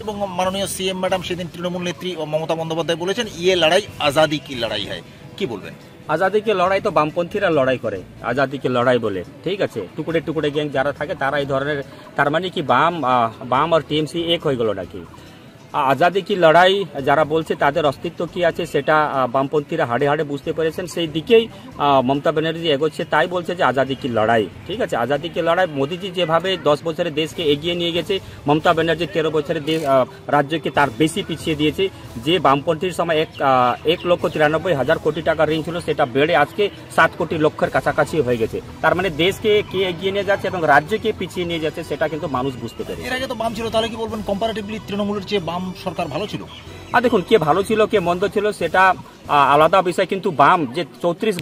এবং মাননীয় CM madam সেদিন তৃণমূল নেত্রী মমতা বন্দ্যোপাধ্যায় বলেছেন ইয়ে লড়াই আজাদি কি লড়াই হয়, কি বলবেন? আজাদি কি লড়াই তো বামপন্থীরা লড়াই করে, আজাদি কি লড়াই বলে, ঠিক আছে। টুকরে টুকরে গ্যাং যারা থাকে তারা এই ধরনের, তার মানে কি বাম আর টিএমসি এক হয়ে গেল নাকি? আজাদি কি লড়াই যারা বলছে তাদের অস্তিত্ব কি আছে সেটা বামপন্থীরা হাড়ে হাড়ে বুঝতে পেরেছেন, সেই দিকেই মমতা ব্যানার্জি এগোচ্ছে, তাই বলছে যে আজাদি কি লড়াই, ঠিক আছে। আজাদি কি লড়াই, মোদিজি যেভাবে 10 বছরে দেশকে এগিয়ে নিয়ে গেছে, মমতা ব্যানার্জি 13 বছরে রাজ্যকে তার বেশি পিছিয়ে দিয়েছে। যে বামপন্থীর সময় 1,93,000 কোটি টাকা ঋণ ছিল সেটা বেড়ে আজকে 7 কোটি লক্ষের কাছাকাছি হয়ে গেছে। তার মানে দেশকে কে এগিয়ে নিয়ে যাচ্ছে এবং রাজ্যকে পিছিয়ে নিয়ে যাচ্ছে সেটা কিন্তু মানুষ বুঝতে পেরেছে। এর আগে তো বাম ছিল, তাহলে কি বলবেন কম্পারেটিভলি তৃণমূলের চেয়ে বাম সরকার ভালো ছিল? দেখুন, কে ভালো ছিল কে মন্দ ছিল সেটা আলাদা বিষয়, কিন্তু বাম যে 34